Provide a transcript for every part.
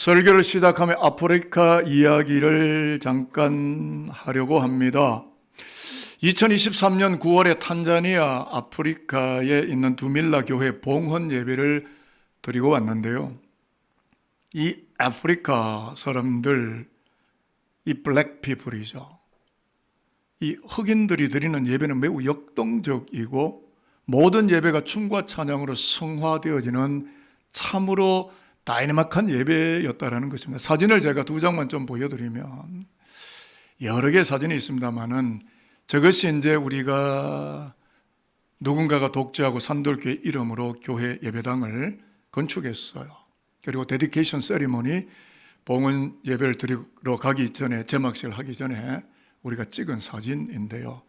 설교를 시작하며 아프리카 이야기를 잠깐 하려고 합니다. 2023년 9월에 탄자니아 아프리카에 있는 두밀라 교회 봉헌 예배를 드리고 왔는데요. 이 아프리카 사람들, 이 블랙 피플이죠. 이 흑인들이 드리는 예배는 매우 역동적이고 모든 예배가 춤과 찬양으로 성화되어지는 참으로 다이나믹한 예배였다라는 것입니다. 사진을 제가 두 장만 좀 보여드리면 여러 개의 사진이 있습니다만은 저것이 이제 우리가 누군가가 독재하고 산돌교회 이름으로 교회 예배당을 건축했어요. 그리고 데디케이션 세리머니 봉헌 예배를 드리러 가기 전에 제막식을 하기 전에 우리가 찍은 사진인데요.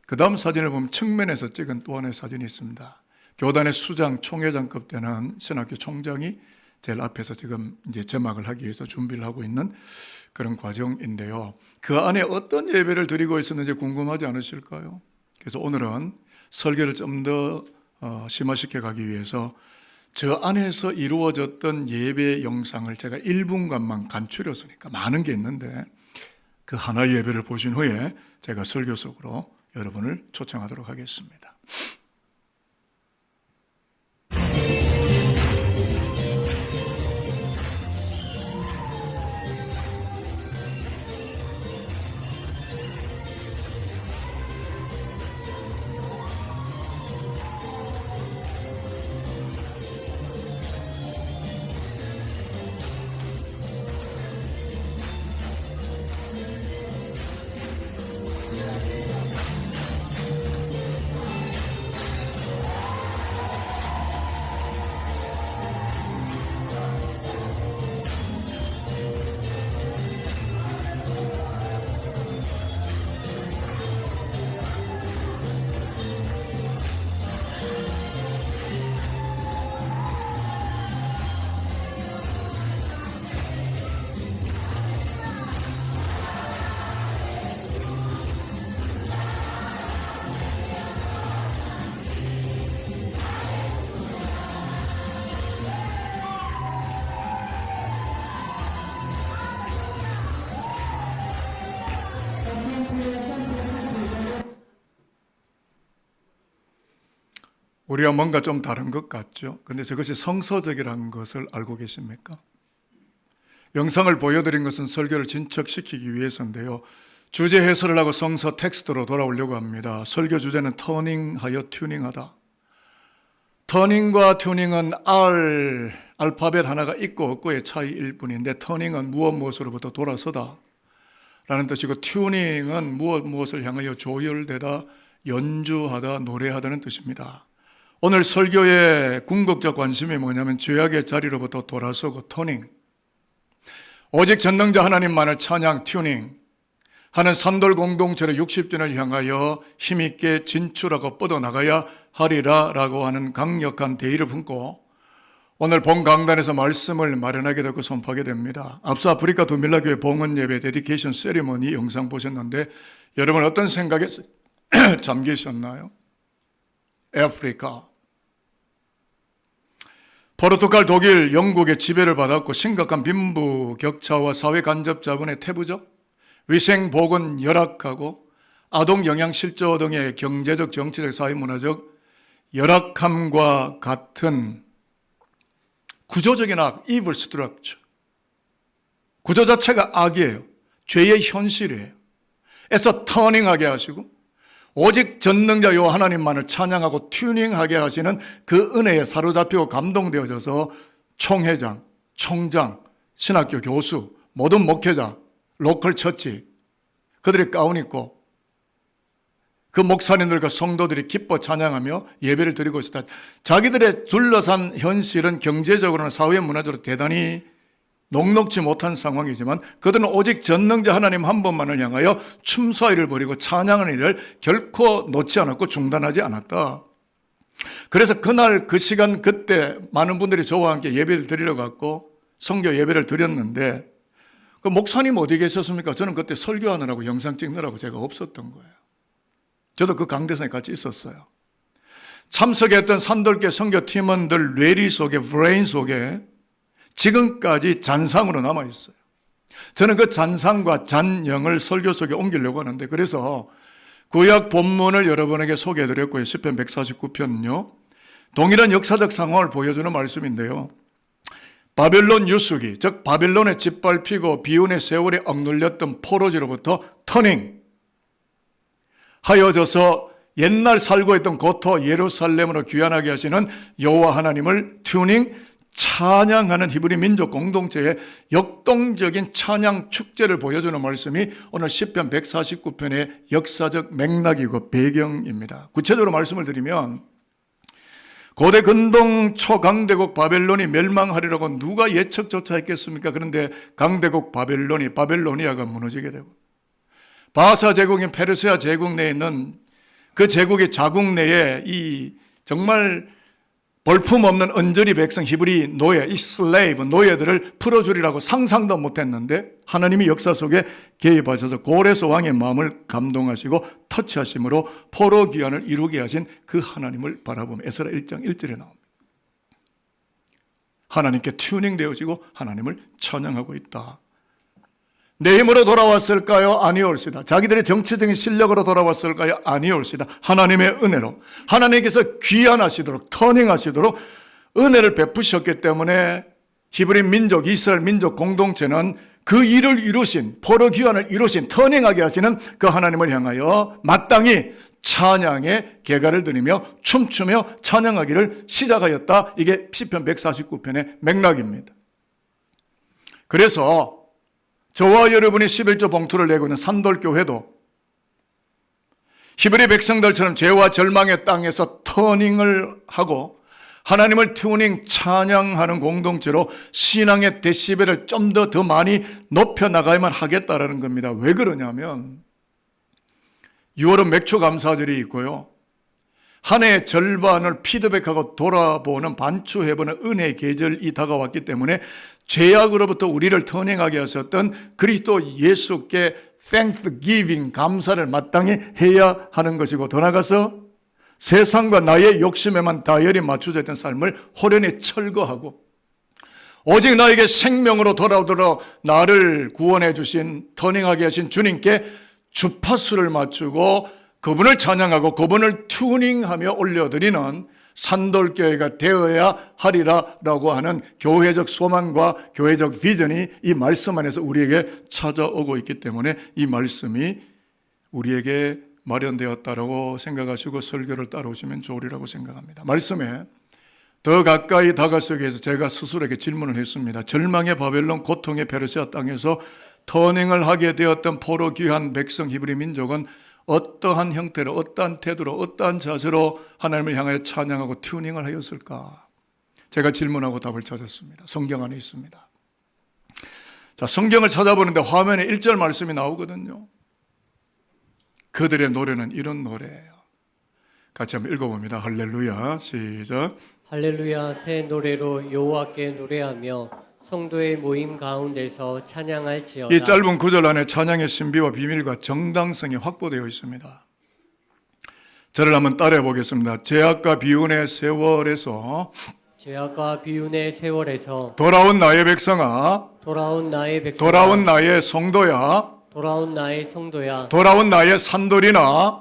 그 다음 사진을 보면 측면에서 찍은 또 하나의 사진이 있습니다. 교단의 수장, 총회장급 되는 신학교 총장이 제일 앞에서 지금 이제 제막을 하기 위해서 준비를 하고 있는 그런 과정인데요. 그 안에 어떤 예배를 드리고 있었는지 궁금하지 않으실까요? 그래서 오늘은 설교를 좀 더 심화시켜 가기 위해서 저 안에서 이루어졌던 예배 영상을 제가 1분간만 간추렸으니까 많은 게 있는데 그 하나의 예배를 보신 후에 제가 설교 속으로 여러분을 초청하도록 하겠습니다. 우리가 뭔가 좀 다른 것 같죠? 그런데 저것이 성서적이라는 것을 알고 계십니까? 영상을 보여드린 것은 설교를 진척시키기 위해서인데요. 주제 해설을 하고 성서 텍스트로 돌아오려고 합니다. 설교 주제는 터닝하여 튜닝하다. 터닝과 튜닝은 알파벳 하나가 있고 없고의 차이일 뿐인데 터닝은 무엇으로부터 돌아서다 라는 뜻이고 튜닝은 무엇을 향하여 조율되다, 연주하다, 노래하다는 뜻입니다. 오늘 설교의 궁극적 관심이 뭐냐면 죄악의 자리로부터 돌아서고 터닝, 오직 전능자 하나님만을 찬양, 튜닝 하는 산돌 공동체의 60주년을 향하여 힘있게 진출하고 뻗어나가야 하리라 라고 하는 강력한 대의를 품고 오늘 본 강단에서 말씀을 마련하게 되고 선포하게 됩니다. 앞서 아프리카 두밀라 교회 봉헌 예배 데디케이션 세리머니 영상 보셨는데 여러분 어떤 생각에 잠기셨나요? 아프리카, 포르투갈, 독일, 영국의 지배를 받았고 심각한 빈부격차와 사회 간접 자본의 태부적, 위생 보건 열악하고 아동 영양 실조 등의 경제적, 정치적, 사회문화적 열악함과 같은 구조적인 악, evil structure, 구조 자체가 악이에요. 죄의 현실이에요. 에서 터닝하게 하시고 오직 전능자 요 하나님만을 찬양하고 튜닝하게 하시는 그 은혜에 사로잡히고 감동되어져서 총회장, 총장, 신학교 교수, 모든 목회자, 로컬 처치 그들이 가운 입고 그 목사님들과 성도들이 기뻐 찬양하며 예배를 드리고 있었다. 자기들의 둘러싼 현실은 경제적으로나 사회 문화적으로 대단히 녹록지 못한 상황이지만 그들은 오직 전능자 하나님 한 분만을 향하여 춤사위를 벌이고 찬양하는 일을 결코 놓지 않았고 중단하지 않았다. 그래서 그날 그 시간 그때 많은 분들이 저와 함께 예배를 드리러 갔고 성교 예배를 드렸는데 그 목사님 어디 계셨습니까? 저는 그때 설교하느라고 영상 찍느라고 제가 없었던 거예요. 저도 그 강대상에 같이 있었어요. 참석했던 산돌교 선교 팀원들 뇌리 속에, 브레인 속에 지금까지 잔상으로 남아있어요. 저는 그 잔상과 잔영을 설교 속에 옮기려고 하는데, 그래서 구약 본문을 여러분에게 소개해드렸고요. 시편 149편은요. 동일한 역사적 상황을 보여주는 말씀인데요. 바벨론 유수기, 즉 바벨론에 짓밟히고 비운의 세월에 억눌렸던 포로지로부터 터닝 하여져서 옛날 살고 있던 고토 예루살렘으로 귀환하게 하시는 여호와 하나님을 튜닝 찬양하는 히브리 민족 공동체의 역동적인 찬양 축제를 보여주는 말씀이 오늘 시편 149편의 역사적 맥락이고 배경입니다. 구체적으로 말씀을 드리면 고대 근동 초강대국 바벨론이 멸망하리라고 누가 예측조차 했겠습니까? 그런데 강대국 바벨로니아가 무너지게 되고 바사 제국인 페르시아 제국 내에 있는 그 제국의 자국 내에 이 정말 볼품없는 언저리 백성 히브리 노예, 이 슬레이브 노예들을 풀어주리라고 상상도 못했는데 하나님이 역사 속에 개입하셔서 고레스 왕의 마음을 감동하시고 터치하심으로 포로 귀환을 이루게 하신 그 하나님을 바라보며 에스라 1장 1절에 나옵니다. 하나님께 튜닝되어지고 하나님을 찬양하고 있다. 내 힘으로 돌아왔을까요? 아니올시다. 자기들의 정치적인 실력으로 돌아왔을까요? 아니올시다. 하나님의 은혜로 하나님께서 귀환하시도록 터닝하시도록 은혜를 베푸셨기 때문에 히브리 민족, 이스라엘 민족 공동체는 그 일을 이루신, 포로 귀환을 이루신, 터닝하게 하시는 그 하나님을 향하여 마땅히 찬양의 개가를 드리며 춤추며 찬양하기를 시작하였다. 이게 시편 149편의 맥락입니다. 그래서 저와 여러분이 11조 봉투를 내고 있는 산돌교회도 히브리 백성들처럼 죄와 절망의 땅에서 터닝을 하고 하나님을 튜닝 찬양하는 공동체로 신앙의 데시벨을 좀 더 많이 높여나가야만 하겠다라는 겁니다. 왜 그러냐면 6월은 맥주 감사절이 있고요. 한 해의 절반을 피드백하고 돌아보는 반추해보는 은혜의 계절이 다가왔기 때문에 죄악으로부터 우리를 터닝하게 하셨던 그리스도 예수께 Thanksgiving, 감사를 마땅히 해야 하는 것이고 더 나아가서 세상과 나의 욕심에만 다혈이 맞춰져 있던 삶을 호련히 철거하고 오직 나에게 생명으로 돌아오도록 나를 구원해 주신 터닝하게 하신 주님께 주파수를 맞추고 그분을 찬양하고 그분을 튜닝하며 올려드리는 산돌교회가 되어야 하리라라고 하는 교회적 소망과 교회적 비전이 이 말씀 안에서 우리에게 찾아오고 있기 때문에 이 말씀이 우리에게 마련되었다라고 생각하시고 설교를 따라오시면 좋으리라고 생각합니다. 말씀에 더 가까이 다가서기 위해서 제가 스스로에게 질문을 했습니다. 절망의 바벨론, 고통의 페르시아 땅에서 터닝을 하게 되었던 포로 귀한 백성 히브리 민족은 어떠한 형태로, 어떠한 태도로, 어떠한 자세로 하나님을 향하여 찬양하고 튜닝을 하였을까? 제가 질문하고 답을 찾았습니다. 성경 안에 있습니다. 자, 성경을 찾아보는데 화면에 1절 말씀이 나오거든요. 그들의 노래는 이런 노래예요. 같이 한번 읽어봅니다. 할렐루야. 시작. 할렐루야. 새 노래로 여호와께 노래하며 성도의 모임 가운데서 찬양할지어다. 이 짧은 구절 안에 찬양의 신비와 비밀과 정당성이 확보되어 있습니다. 저를 한번 따라해 보겠습니다. 죄악과 비운의 세월에서 돌아온 나의 백성아, 돌아온 나의 성도야, 돌아온 나의 산돌이나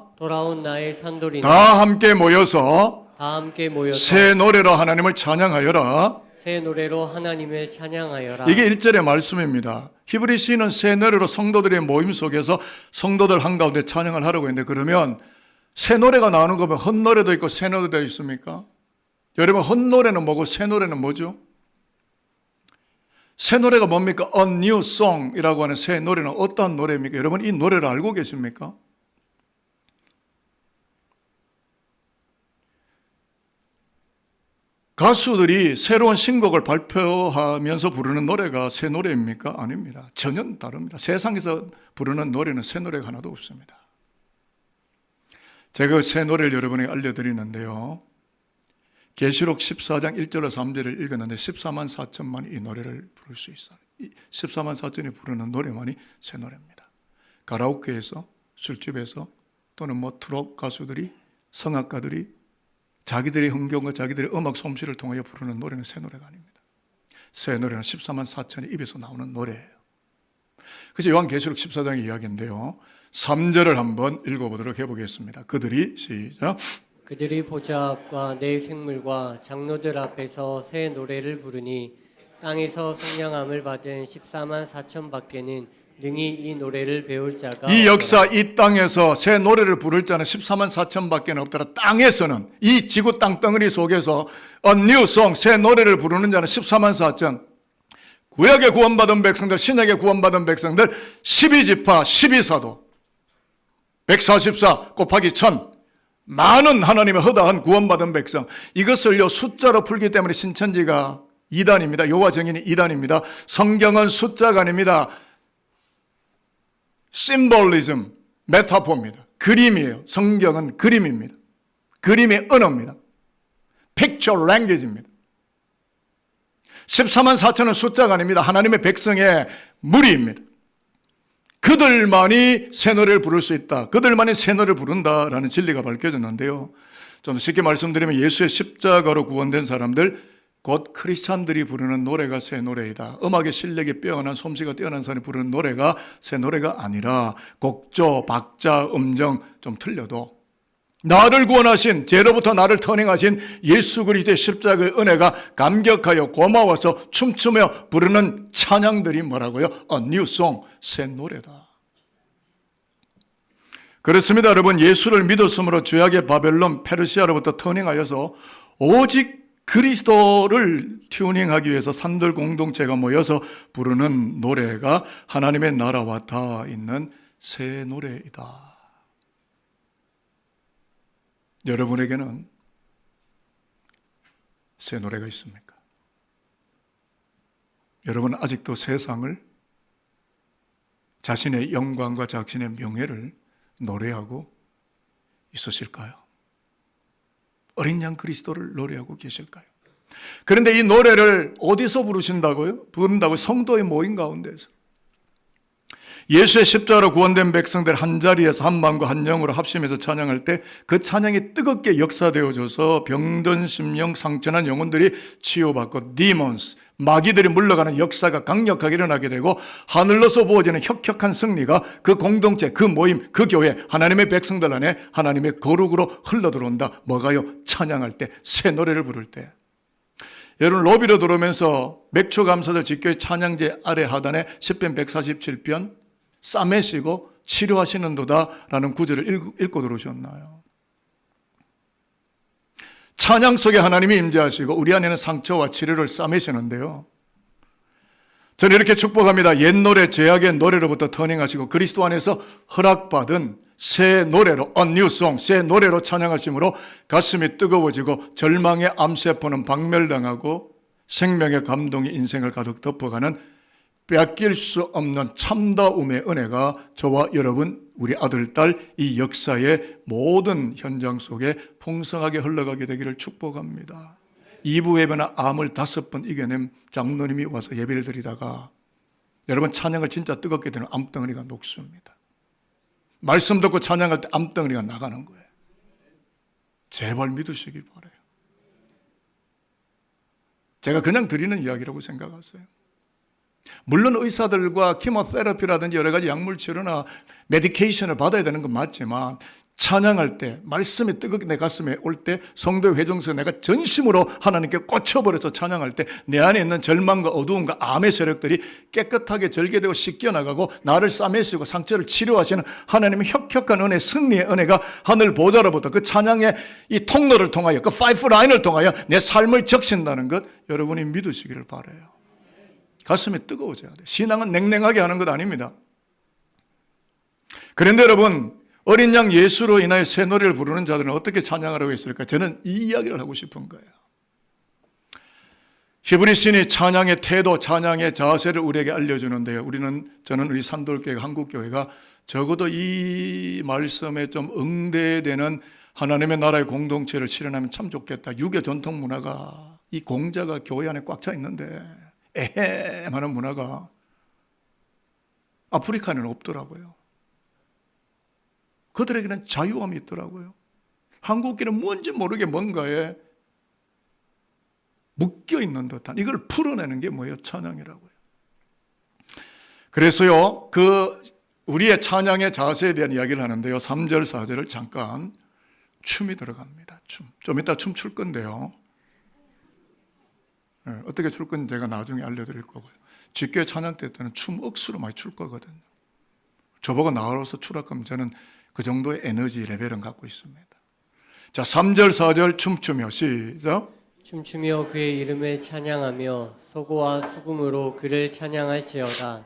다 함께 모여서 새 노래로 하나님을 찬양하여라. 새 노래로 하나님을 찬양하여라. 이게 1절의 말씀입니다. 히브리 시인은 새 노래로 성도들의 모임 속에서 성도들 한가운데 찬양을 하라고 했는데, 그러면 새 노래가 나오는 거면 헛노래도 있고 새 노래도 있습니까? 여러분, 헛노래는 뭐고 새 노래는 뭐죠? 새 노래가 뭡니까? A new song이라고 하는 새 노래는 어떠한 노래입니까? 여러분, 이 노래를 알고 계십니까? 가수들이 새로운 신곡을 발표하면서 부르는 노래가 새 노래입니까? 아닙니다. 전혀 다릅니다. 세상에서 부르는 노래는 새 노래가 하나도 없습니다. 제가 새 노래를 여러분에게 알려드리는데요. 계시록 14장 1절로 3절을 읽었는데 14만 4천만이 이 노래를 부를 수 있어요. 14만 4천이 부르는 노래만이 새 노래입니다. 가라오케에서, 술집에서 또는 트롯 가수들이, 성악가들이 자기들의 흥겨움과 자기들의 음악 솜씨를 통하여 부르는 노래는 새 노래가 아닙니다. 새 노래는 14만 4천의 입에서 나오는 노래예요. 그래서 요한계시록 14장의 이야기인데요. 3절을 한번 읽어보도록 해보겠습니다. 그들이 시작. 그들이 보좌 앞과 네 생물과 장로들 앞에서 새 노래를 부르니 땅에서 성령함을 받은 14만 4천 밖에는 능히 이 노래를 배울 자가 이 역사 이 땅에서 새 노래를 부를 자는 14만 4천 밖에 없더라. 땅에서는 이 지구 땅덩어리 속에서 A new song, 새 노래를 부르는 자는 14만 4천. 구약에 구원받은 백성들, 신약에 구원받은 백성들 12지파 12사도 144 곱하기 1000 많은 하나님의 허다한 구원받은 백성. 이것을요 숫자로 풀기 때문에 신천지가 이단입니다. 여호와 증인이 이단입니다. 성경은 숫자가 아닙니다. 심볼리즘, 메타포입니다. 그림이에요. 성경은 그림입니다. 그림의 언어입니다. Picture language입니다. 14만 4천은 숫자가 아닙니다. 하나님의 백성의 무리입니다. 그들만이 새 노래를 부를 수 있다. 그들만이 새 노래를 부른다라는 진리가 밝혀졌는데요. 좀 쉽게 말씀드리면 예수의 십자가로 구원된 사람들, 곧 크리스찬들이 부르는 노래가 새 노래이다. 음악의 실력이 뛰어난 솜씨가 뛰어난 사람이 부르는 노래가 새 노래가 아니라 곡조, 박자, 음정 좀 틀려도 나를 구원하신, 죄로부터 나를 터닝하신 예수 그리스도의 십자가의 은혜가 감격하여 고마워서 춤추며 부르는 찬양들이 뭐라고요? A new song, 새 노래다. 그렇습니다. 여러분, 예수를 믿었으므로 죄악의 바벨론, 페르시아로부터 터닝하여서 오직 그리스도를 튜닝하기 위해서 산들 공동체가 모여서 부르는 노래가 하나님의 나라와 닿아 있는 새 노래이다. 여러분에게는 새 노래가 있습니까? 여러분은 아직도 세상을, 자신의 영광과 자신의 명예를 노래하고 있으실까요? 어린 양 그리스도를 노래하고 계실까요? 그런데 이 노래를 어디서 부르신다고요? 부른다고요? 성도의 모임 가운데서. 예수의 십자가로 구원된 백성들 한자리에서 한 마음과 한 영으로 합심해서 찬양할 때 그 찬양이 뜨겁게 역사되어져서 병든 심령, 상처난 영혼들이 치유받고 디몬스, 마귀들이 물러가는 역사가 강력하게 일어나게 되고 하늘로서 부어지는 혁혁한 승리가 그 공동체, 그 모임, 그 교회, 하나님의 백성들 안에 하나님의 거룩으로 흘러들어온다. 뭐가요? 찬양할 때, 새 노래를 부를 때. 여러분 로비로 들어오면서 맥주감사절 직교회 찬양제 아래 하단에 시편 147편 싸매시고 치료하시는도다 라는 구절을 읽고 들어오셨나요? 찬양 속에 하나님이 임재하시고 우리 안에는 상처와 치료를 싸매시는데요. 저는 이렇게 축복합니다. 옛 노래, 죄악의 노래로부터 터닝하시고 그리스도 안에서 허락받은 새 노래로, A new song, 새 노래로 찬양하심으로 가슴이 뜨거워지고 절망의 암세포는 박멸당하고 생명의 감동이 인생을 가득 덮어가는 빼앗길 수 없는 참다움의 은혜가 저와 여러분, 우리 아들, 딸, 이 역사의 모든 현장 속에 풍성하게 흘러가게 되기를 축복합니다. 2부 예배나 암을 5번 이겨낸 장로님이 와서 예배를 드리다가 여러분 찬양을 진짜 뜨겁게 되는 암덩어리가 녹습니다. 말씀 듣고 찬양할 때 암덩어리가 나가는 거예요. 제발 믿으시기 바라요. 제가 그냥 드리는 이야기라고 생각하세요. 물론 의사들과 키모테라피라든지 여러 가지 약물 치료나 메디케이션을 받아야 되는 건 맞지만 찬양할 때 말씀이 뜨겁게 내 가슴에 올 때 성도의 회중에서 내가 전심으로 하나님께 꽂혀버려서 찬양할 때 내 안에 있는 절망과 어두움과 암의 세력들이 깨끗하게 절개되고 씻겨나가고 나를 싸매시고 상처를 치료하시는 하나님의 혁혁한 은혜, 승리의 은혜가 하늘 보좌로부터 그 찬양의 이 통로를 통하여 그 파이프 라인을 통하여 내 삶을 적신다는 것 여러분이 믿으시기를 바라요. 가슴이 뜨거워져야 돼요. 신앙은 냉랭하게 하는 것 아닙니다. 그런데 여러분, 어린 양 예수로 인하여 새 노래를 부르는 자들은 어떻게 찬양하라고 했을까? 저는 이 이야기를 하고 싶은 거예요. 히브리신이 찬양의 태도, 찬양의 자세를 우리에게 알려주는데요. 저는 우리 산돌교회, 한국교회가 적어도 이 말씀에 좀 응대되는 하나님의 나라의 공동체를 실현하면 참 좋겠다. 유교 전통 문화가, 이 공자가 교회 안에 꽉 차 있는데 에헴 하는 문화가 아프리카는 없더라고요. 그들에게는 자유함이 있더라고요. 한국계는 뭔지 모르게 뭔가에 묶여 있는 듯한 이걸 풀어내는 게 뭐예요? 찬양이라고요. 그래서요, 우리의 찬양의 자세에 대한 이야기를 하는데요. 3절, 4절을 잠깐 춤이 들어갑니다. 좀 이따 춤 출 건데요. 어떻게 출 건지 제가 나중에 알려드릴 거고요. 직교회 찬양 때는 춤 억수로 많이 출 거거든요. 저보고 나와서 추라 하면 저는 그 정도의 에너지 레벨은 갖고 있습니다. 자, 3절, 4절 춤추며 시작. 춤추며 그의 이름을 찬양하며 소고와 수금으로 그를 찬양할지어다.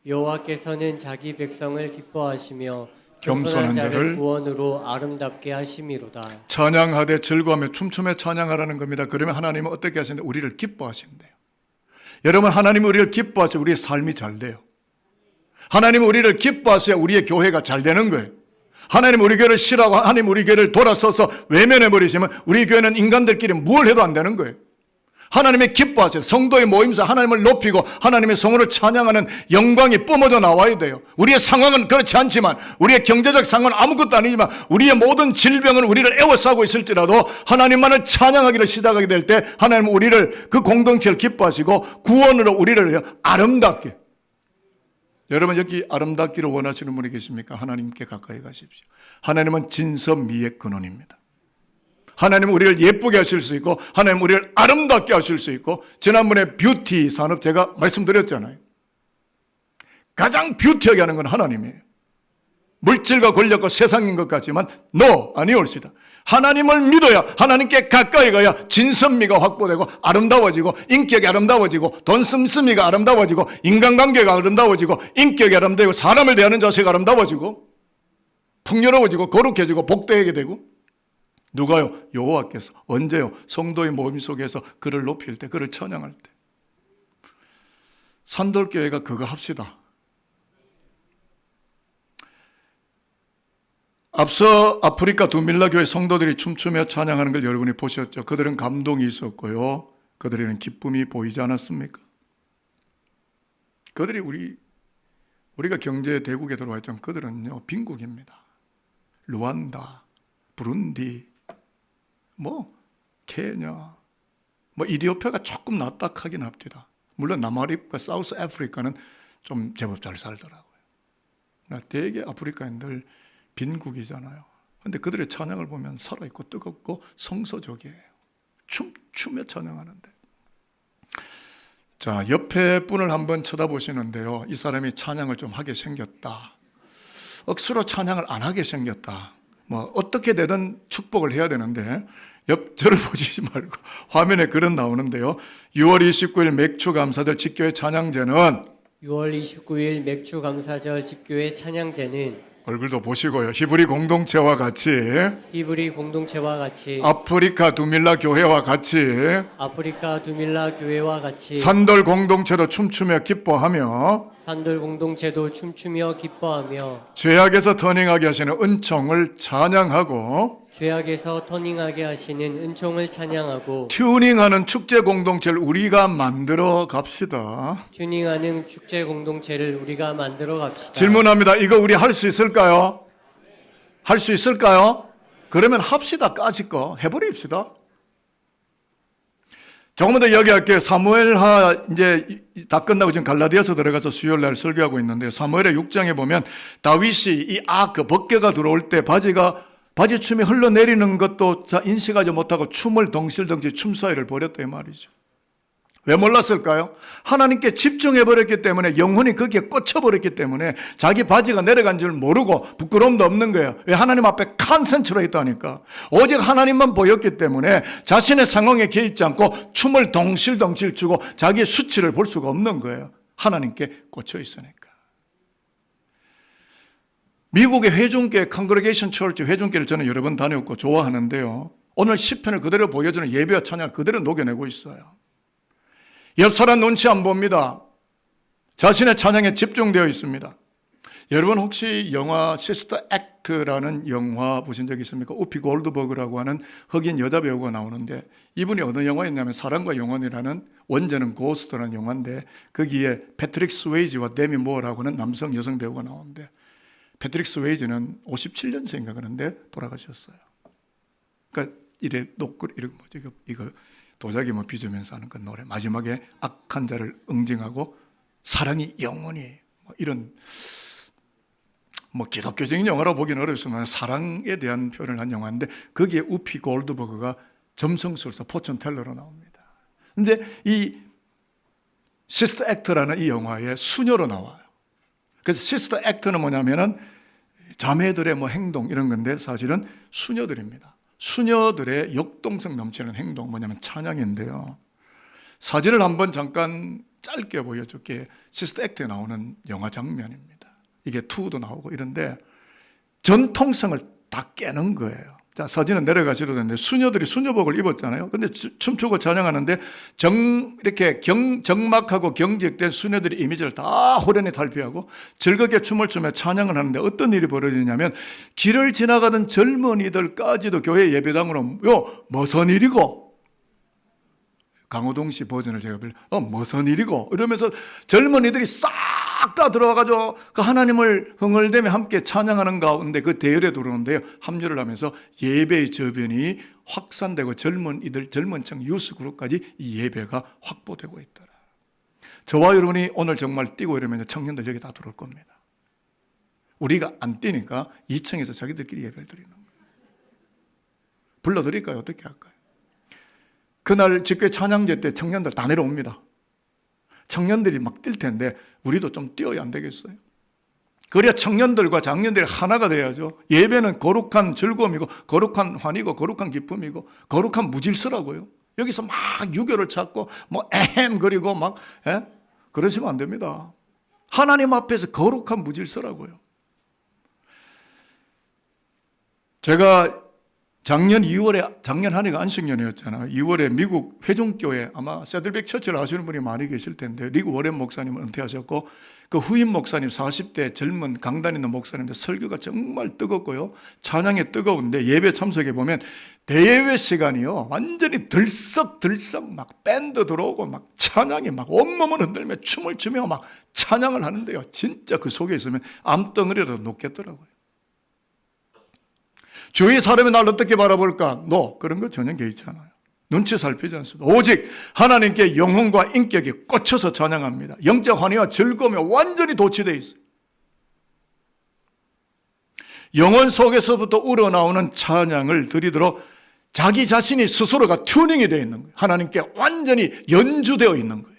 여호와께서는 자기 백성을 기뻐하시며 겸손한 자를 구원으로 아름답게 하심이로다. 찬양하되 즐거워하며 춤추며 찬양하라는 겁니다. 그러면 하나님은 어떻게 하시는데 우리를 기뻐하신대요. 여러분, 하나님은 우리를 기뻐하셔야 우리의 삶이 잘 돼요. 하나님은 우리를 기뻐하셔야 우리의 교회가 잘 되는 거예요. 하나님 우리 교회를 싫어하고 하나님 우리 교회를 돌아서서 외면해버리시면 우리 교회는 인간들끼리 뭘 해도 안 되는 거예요. 하나님의 기뻐하세요. 성도의 모임에서 하나님을 높이고 하나님의 성으로 찬양하는 영광이 뿜어져 나와야 돼요. 우리의 상황은 그렇지 않지만, 우리의 경제적 상황은 아무것도 아니지만, 우리의 모든 질병은 우리를 애워싸고 있을지라도 하나님만을 찬양하기를 시작하게 될 때 하나님은 우리를, 그 공동체를 기뻐하시고 구원으로 우리를 아름답게. 여러분, 여기 아름답기를 원하시는 분이 계십니까? 하나님께 가까이 가십시오. 하나님은 진선미의 근원입니다. 하나님은 우리를 예쁘게 하실 수 있고 하나님은 우리를 아름답게 하실 수 있고, 지난번에 뷰티 산업 제가 말씀드렸잖아요. 가장 뷰티하게 하는 건 하나님이에요. 물질과 권력과 세상인 것 같지만 아니올시다. 하나님을 믿어야, 하나님께 가까이 가야 진선미가 확보되고 아름다워지고, 인격이 아름다워지고, 돈 씀씀이가 아름다워지고, 인간관계가 아름다워지고, 인격이 아름다워지고, 사람을 대하는 자세가 아름다워지고, 풍요로워지고, 거룩해지고, 복되게 되고. 누가요? 여호와께서. 언제요? 성도의 모임 속에서 그를 높일 때, 그를 찬양할 때. 산돌교회가 그거 합시다. 앞서 아프리카 두밀라 교회 성도들이 춤추며 찬양하는 걸 여러분이 보셨죠? 그들은 감동이 있었고요, 그들에는 기쁨이 보이지 않았습니까? 그들이 우리가 경제 대국에 들어와 있던 그들은요, 빈국입니다. 루안다, 부룬디, 케냐, 이디오피아가 조금 낫다 하긴 합니다. 물론 남아프리카, 사우스 아프리카는 좀 제법 잘 살더라고요. 대개 아프리카인들 빈국이잖아요. 그런데 그들의 찬양을 보면 살아있고 뜨겁고 성서적이에요. 춤추며 찬양하는데. 자, 옆에 분을 한번 쳐다보시는데요, 이 사람이 찬양을 좀 하게 생겼다, 억수로 찬양을 안 하게 생겼다, 어떻게 되든 축복을 해야 되는데, 저를 보시지 말고 화면에 글은 나오는데요. 6월 29일 맥주 감사절 집교회 찬양제는 6월 29일 맥주 감사절 집교회 찬양제는 얼굴도 보시고요, 히브리 공동체와 같이 아프리카 두밀라 교회와 같이 산돌 공동체도 춤추며 기뻐하며 죄악에서 터닝하게 하시는 은총을 찬양하고 튜닝하는 축제 공동체를 우리가 만들어 갑시다. 질문합니다. 이거 우리 할 수 있을까요? 할 수 있을까요? 그러면 합시다. 까짓 거 해버립시다. 조금만 더 이야기할게요. 사무엘하 이제 다 끝나고 지금 갈라디아서 들어가서 수요일 날 설교하고 있는데, 사무엘의 6장에 보면 다윗이 벗개가 들어올 때 바지춤이 흘러내리는 것도 인식하지 못하고 춤을 덩실덩실 춤사위를 벌였다 이 말이죠. 왜 몰랐을까요? 하나님께 집중해버렸기 때문에, 영혼이 거기에 꽂혀버렸기 때문에 자기 바지가 내려간 줄 모르고 부끄러움도 없는 거예요. 왜? 하나님 앞에 컨센트로 있다니까. 오직 하나님만 보였기 때문에 자신의 상황에 개의치 않고 춤을 덩실덩실 추고 자기의 수치를 볼 수가 없는 거예요. 하나님께 꽂혀 있으니까. 미국의 회중계, 컨그레게이션 처치 회중계를 저는 여러 번 다녔고 좋아하는데요, 오늘 시편을 그대로 보여주는 예배와 찬양을 그대로 녹여내고 있어요. 옆 사람 눈치 안 봅니다. 자신의 찬양에 집중되어 있습니다. 여러분 혹시 영화 시스터 액트라는 영화 보신 적 있습니까? 우피 골드버그라고 하는 흑인 여자 배우가 나오는데, 이분이 어느 영화였냐면 사랑과 영혼이라는, 원제는 고스트라는 영화인데 거기에 패트릭 스웨이지와 데미 모어라고 하는 남성 여성 배우가 나오는데, 패트릭 스웨이지는 57년생인가 그런데 돌아가셨어요. 그러니까 이거 도자기 뭐 빚으면서 하는 그 노래, 마지막에 악한 자를 응징하고 사랑이 영원히, 뭐 이런 뭐 기독교적인 영화로 보기는 어렵지만 사랑에 대한 표현을 한 영화인데, 거기에 우피 골드버그가 점성술사 포춘 텔러로 나옵니다. 근데 이 시스터 액트라는 이 영화에 수녀로 나와요. 그래서 시스터 액트는 뭐냐면은 자매들의 뭐 행동 이런 건데, 사실은 수녀들입니다. 수녀들의 역동성 넘치는 행동, 뭐냐면 찬양인데요. 사진을 한번 잠깐 짧게 보여줄게. 시스터 액트에 나오는 영화 장면입니다. 이게 2도 나오고 이런데 전통성을 다 깨는 거예요. 자, 사진은 내려가시도 되는데, 수녀들이 수녀복을 입었잖아요. 근데 춤추고 찬양하는데 이렇게 정막하고 경직된 수녀들의 이미지를 다 호련히 탈피하고 즐겁게 춤을 추며 찬양을 하는데, 어떤 일이 벌어지냐면 길을 지나가던 젊은이들까지도 교회 예배당으로 무슨 일이고, 강호동 씨 버전을 제가 무슨 일이고 이러면서 젊은이들이 싹 다 들어와가지고 그 하나님을 흥얼대며 함께 찬양하는 가운데 그 대열에 들어오는데요, 합류를 하면서 예배의 저변이 확산되고 젊은이들, 젊은층 유스그룹까지 이 예배가 확보되고 있더라. 저와 여러분이 오늘 정말 뛰고 이러면 청년들 여기 다 들어올 겁니다. 우리가 안 뛰니까 2층에서 자기들끼리 예배를 드리는 거예요. 불러드릴까요? 어떻게 할까요? 그날 집회 찬양제 때 청년들 다 내려옵니다. 청년들이 막 뛸 텐데 우리도 좀 뛰어야 안 되겠어요? 그래야 청년들과 장년들이 하나가 돼야죠. 예배는 거룩한 즐거움이고 거룩한 환희고 거룩한 기쁨이고 거룩한 무질서라고요. 여기서 막 유교를 찾고 뭐 그리고 막 그러시면 안 됩니다. 하나님 앞에서 거룩한 무질서라고요. 제가 작년 2월에, 작년 한 해가 안식년이었잖아요. 2월에 미국 회중교회, 아마 세들백 처치를 아시는 분이 많이 계실 텐데, 리그 워렌 목사님은 은퇴하셨고, 그 후임 목사님 40대 젊은 강단 있는 목사님인데 설교가 정말 뜨겁고요. 찬양이 뜨거운데 예배 참석해 보면 대예배 시간이요, 완전히 들썩들썩 막 밴드 들어오고 막 찬양이 막 온몸을 흔들며 춤을 추며 막 찬양을 하는데요. 진짜 그 속에 있으면 암덩어리라도 녹겠더라고요. 주위 사람이 날 어떻게 바라볼까? 그런 거 전혀 개의치 않아요. 눈치 살피지 않습니다. 오직 하나님께 영혼과 인격이 꽂혀서 찬양합니다. 영적 환희와 즐거움에 완전히 도취되어 있어요. 영혼 속에서부터 우러나오는 찬양을 드리도록 자기 자신이 스스로가 튜닝이 되어 있는 거예요. 하나님께 완전히 연주되어 있는 거예요.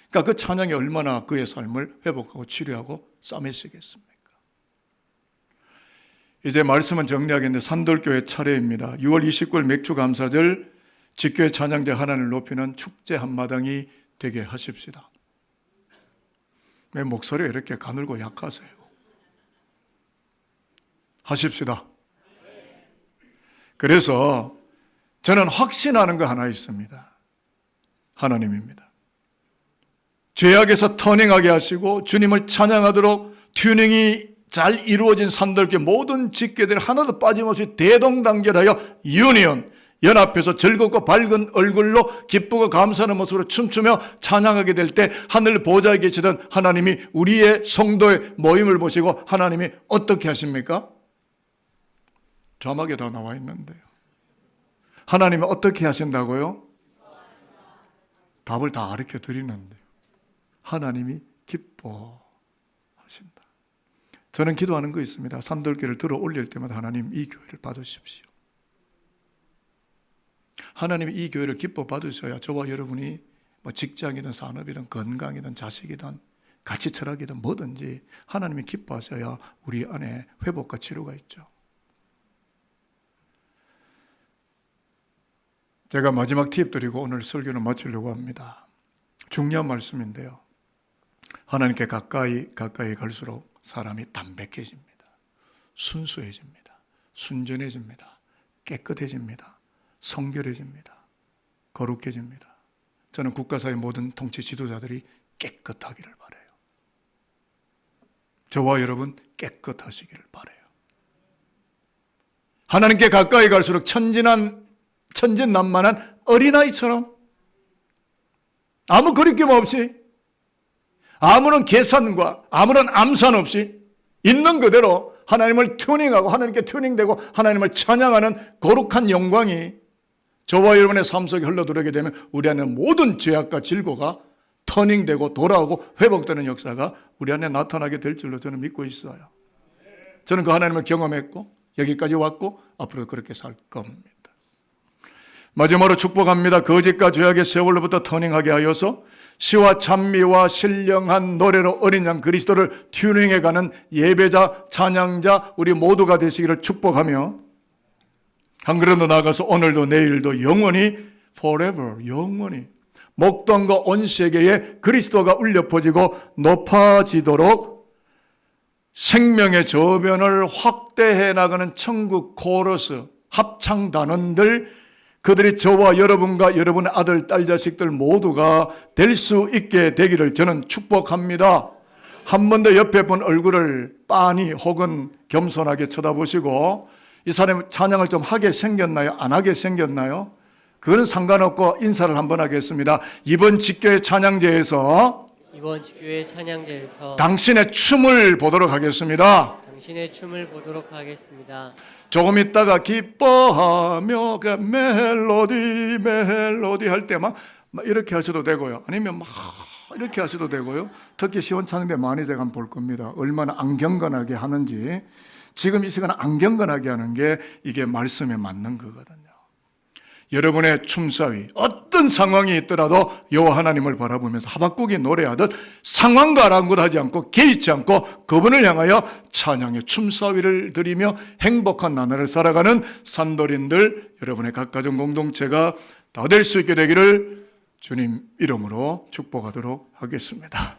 그러니까 그 찬양이 얼마나 그의 삶을 회복하고 치료하고 싸매시겠습니까? 이제 말씀은 정리하겠는데, 산돌교회 차례입니다. 6월 29일 맥주감사절 직교회 찬양대 하나님을 높이는 축제 한마당이 되게 하십시다. 왜 목소리가 이렇게 가늘고 약하세요? 하십시다. 그래서 저는 확신하는 거 하나 있습니다. 하나님입니다. 죄악에서 터닝하게 하시고 주님을 찬양하도록 튜닝이 잘 이루어진 산돌교회 모든 직계들 하나도 빠짐없이 대동단결하여 유니온, 연합해서 즐겁고 밝은 얼굴로 기쁘고 감사하는 모습으로 춤추며 찬양하게 될 때 하늘 보좌에 계시던 하나님이 우리의 성도의 모임을 보시고 하나님이 어떻게 하십니까? 자막에 다 나와 있는데요. 하나님이 어떻게 하신다고요? 답을 다 가르쳐 드리는데요. 하나님이 기뻐하신다. 저는 기도하는 거 있습니다. 산돌교회를 들어 올릴 때마다 하나님 이 교회를 받으십시오. 하나님이 이 교회를 기뻐 받으셔야 저와 여러분이 뭐 직장이든 산업이든 건강이든 자식이든 가치 철학이든 뭐든지 하나님이 기뻐하셔야 우리 안에 회복과 치료가 있죠. 제가 마지막 팁 드리고 오늘 설교를 마치려고 합니다. 중요한 말씀인데요. 하나님께 가까이 갈수록 사람이 담백해집니다. 순수해집니다. 순전해집니다. 깨끗해집니다. 성결해집니다. 거룩해집니다. 저는 국가사의 모든 통치 지도자들이 깨끗하기를 바라요. 저와 여러분 깨끗하시기를 바라요. 하나님께 가까이 갈수록 천진난만한 어린아이처럼 아무 거리낌 없이, 아무런 계산과 아무런 암산 없이 있는 그대로 하나님을 튜닝하고 하나님께 튜닝되고 하나님을 찬양하는 거룩한 영광이 저와 여러분의 삶 속에 흘러들어오게 되면 우리 안에 모든 죄악과 질고가 터닝되고 돌아오고 회복되는 역사가 우리 안에 나타나게 될 줄로 저는 믿고 있어요. 저는 그 하나님을 경험했고 여기까지 왔고 앞으로 그렇게 살 겁니다. 마지막으로 축복합니다. 거짓과 죄악의 세월로부터 터닝하게 하여서 시와 찬미와 신령한 노래로 어린 양 그리스도를 튜닝해가는 예배자, 찬양자 우리 모두가 되시기를 축복하며 한 걸음 더 나아가서 오늘도 내일도 영원히 forever 영원히 목동과 온 세계에 그리스도가 울려 퍼지고 높아지도록 생명의 저변을 확대해 나가는 천국 코러스 합창 단원들 그들이 저와 여러분과 여러분의 아들, 딸, 자식들 모두가 될 수 있게 되기를 저는 축복합니다. 한 번 더 옆에 본 얼굴을 빤히 혹은 겸손하게 쳐다보시고 이 사람이 찬양을 좀 하게 생겼나요? 안 하게 생겼나요? 그건 상관없고 인사를 한번 하겠습니다. 이번 직교의 찬양제에서 당신의 춤을 보도록 하겠습니다. 당신의 춤을 보도록 하겠습니다. 조금 있다가 기뻐하며 그 멜로디 할 때 막 이렇게 하셔도 되고요. 아니면 막 이렇게 하셔도 되고요. 특히 시원찮은데 많이 제가 한번 볼 겁니다. 얼마나 안 경건하게 하는지. 지금 이 시간 안 경건하게 하는 게 이게 말씀에 맞는 거거든요. 여러분의 춤사위 어떤 상황이 있더라도 여호와 하나님을 바라보면서 하박국이 노래하듯 상황과 아랑곳하지 않고 개의치 않고 그분을 향하여 찬양의 춤사위를 드리며 행복한 나날을 살아가는 산돌인들 여러분의 각가정 공동체가 다 될 수 있게 되기를 주님 이름으로 축복하도록 하겠습니다.